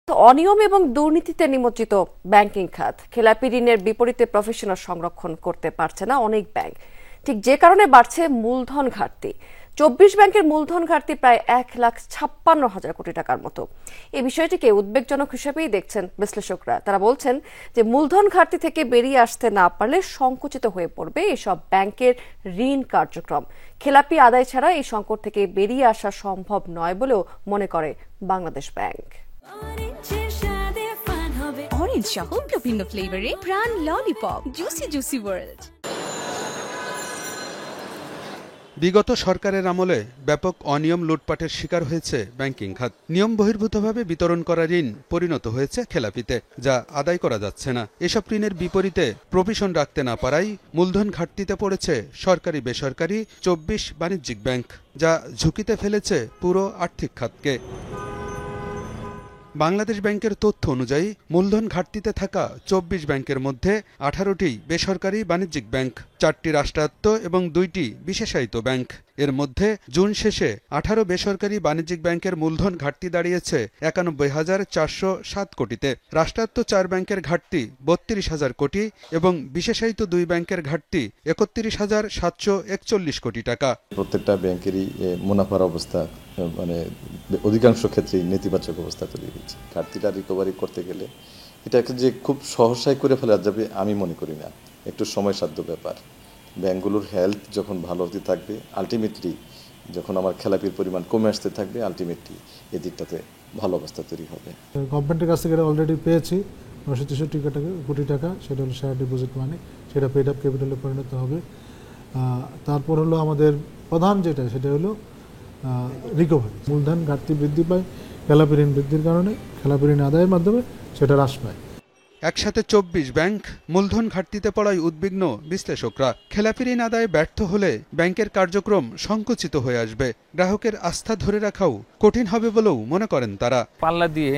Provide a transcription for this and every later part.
অনিয়ম এবং দুর্নীতিতে নিমজ্জিত ব্যাংকিং খাত খেলাপি ঋণের বিপরীতে প্রফেশনাল সংরক্ষণ করতে পারছে না অনেক ব্যাংক। ঠিক যে কারণে বাড়ছে মূলধন ঘাটতি। ২৪ ব্যাংকের মূলধন ঘাটতি প্রায় ১,৫৬,০০০ কোটি টাকার মতো। এই বিষয়টিকে উদ্বেগজনক হিসেবেই দেখছেন বিশ্লেষকরা। তারা বলছেন যে মূলধন ঘাটতি থেকে বেরিয়ে আসতে না পারলে সংকুচিত হয়ে পড়বে এসব ব্যাংকের ঋণ কার্যক্রম। খেলাপি আদায় ছাড়া এই সংকট থেকে বেরিয়ে আসা সম্ভব নয় বলেও মনে করে বাংলাদেশ ব্যাংক। অরেঞ্জ সহ বিভিন্ন ফ্লেভারে প্রাণ ললিপপ, জুসি জুসি ওয়ার্ল্ড। বিগত সরকারের আমলে ব্যাপক অনিয়ম লুটপাটের শিকার হয়েছে ব্যাংকিং খাত। নিয়ম বহির্ভূতভাবে বিতরণ করা ঋণ পরিণত হয়েছে খেলাপিতে, যা আদায় করা যাচ্ছে না। এসব ঋণের বিপরীতে প্রভিশন রাখতে না পারায় মূলধন ঘাটতিতে পড়েছে সরকারি বেসরকারি ২৪ বাণিজ্যিক ব্যাংক, যা ঝুঁকিতে ফেলেছে পুরো আর্থিক খাতকে। বাংলাদেশ ব্যাংকের তথ্য অনুযায়ী মূলধন ঘাটতিতে থাকা ২৪ ব্যাংকের মধ্যে ১৮টি বেসরকারি বাণিজ্যিক ব্যাংক, ৪টি রাষ্ট্রায়ত্ত এবং ২টি বিশেষায়িত ব্যাংক। এর মধ্যে জুন শেষে ১৮ বেসরকারি বাণিজ্যিক ব্যাংকের মূলধন ঘাটতি দাঁড়িয়েছে ৯১,৪০৭ কোটিতে। রাষ্ট্রায়ত্ত ৪ ব্যাংকের ঘাটতি ৩২,০০০ কোটি এবং বিশেষায়িত ২ ব্যাংকের ঘাটতি ৩১,৭৪১ কোটি টাকা। প্রত্যেকটা ব্যাংকেরই মুনাফার অবস্থা অধিকাংশ ক্ষেত্রেই নেতিবাচক অবস্থা তৈরি হচ্ছে। ঘাটতিটা রিকভারি করতে গেলে এটাকে যে খুব সহসায় করে ফেলা যাবে আমি মনে করি না, একটু সময়সাধ্য ব্যাপার। ব্যাংকগুলোর হেলথ যখন ভালো হতে থাকবে, আলটিমেটলি যখন আমার খেলাপির পরিমাণ কমে আসতে থাকবে, আলটিমেটলি এদিকটাতে ভালো অবস্থা তৈরি হবে। গভর্নমেন্টের কাছ থেকে অলরেডি পেয়েছি ৯৬৩ কোটি টাকা, সেটা হলো শেয়ার ডিপোজিট মানি, সেটা পেড আপ ক্যাপিটালে পরিণত হবে। তারপর হলো আমাদের প্রধান যেটা, সেটা হলো রিকভারি। মূলধন ঘাটতি বৃদ্ধি পায় খেলাপি ঋণ বৃদ্ধির কারণে, খেলাপি ঋণ আদায়ের মাধ্যমে সেটা হ্রাস পায়। একসাথে ২৪ ব্যাংক মূলধন ঘাটতিতে পড়ায় উদ্বিগ্ন বিশ্লেষকরা। খেলাপি ঋণ আদায়ে ব্যর্থ হলে ব্যাংকের কার্যক্রম সংকুচিত হয়ে আসবে, গ্রাহকের আস্থা ধরে রাখাও কঠিন হবে বলেও মনে করেন তারা। পাল্লা দিয়ে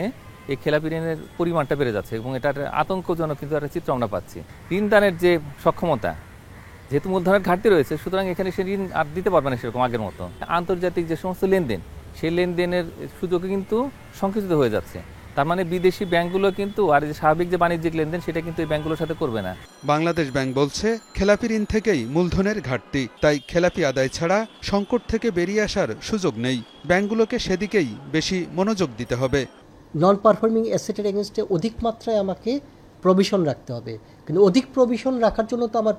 এই খেলাপি ঋণের পরিমাণটা বেড়ে যাচ্ছে এবং এটার আতঙ্কজনক কিন্তু একটা চিত্র আমরা পাচ্ছি। ঋণ দানের যে সক্ষমতা, যেহেতু মূলধনের ঘাটতি রয়েছে, সুতরাং এখানে সে ঋণ আর দিতে পারবে না সেরকম আগের মতো। আন্তর্জাতিক যে সমস্ত লেনদেন, সেই লেনদেনের সুযোগে কিন্তু সংকুচিত হয়ে যাচ্ছে। তার মানে বিদেশি ব্যাংকগুলো কিন্তু আর যে স্বাভাবিক যে বাণিজ্যিক লেনদেন, সেটা কিন্তু এই ব্যাংকগুলোর সাথে করবে না। বাংলাদেশ ব্যাংক বলছে খেলাপি ঋণ থেকেই মূলধনের ঘাটতি, তাই খেলাপি আদায় ছাড়া সংকট থেকে বেরিয়ে আসার সুযোগ নেই। ব্যাংকগুলোকে সেদিকেই বেশি মনোযোগ দিতে হবে। নন পারফর্মিং অ্যাসেটের এগেনস্টে অধিক মাত্রায় আমাকে প্রভিশন রাখতে হবে, কিন্তু অধিক প্রভিশন রাখার জন্য তো আমার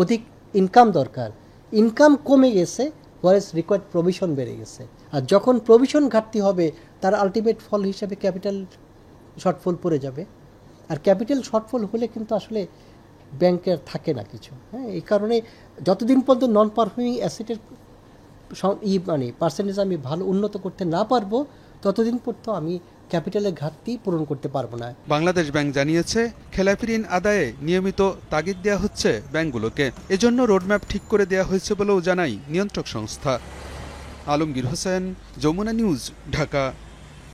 অধিক ইনকাম দরকার। ইনকাম কমে গেছে, ওয়ারেস রিকোয়ার্ড প্রভিশন বেড়ে গেছে। আর যখন প্রভিশন ঘাটতি হবে, তার আলটিমেট ফল হিসাবে ক্যাপিটাল শর্টফল পড়ে যাবে। আর ক্যাপিটাল শর্টফল হলে কিন্তু আসলে ব্যাংকের থাকে না কিছু। হ্যাঁ, এই কারণে যতদিন পর্যন্ত নন পারফর্মিং অ্যাসেটের পার্সেন্টেজ আমি ভালো উন্নত করতে না পারবো, ততদিন পর্যন্ত আমি ক্যাপিটালের ঘাটতি পূরণ করতে পারবো না। বাংলাদেশ ব্যাংক জানিয়েছে খেলাপি ঋণ আদায়ে নিয়মিত তাগিদ দেওয়া হচ্ছে ব্যাংকগুলোকে। এজন্য রোডম্যাপ ঠিক করে দেওয়া হয়েছে বলেও জানায় নিয়ন্ত্রক সংস্থা। আলমগীর হোসেন, যমুনা নিউজ, ঢাকা।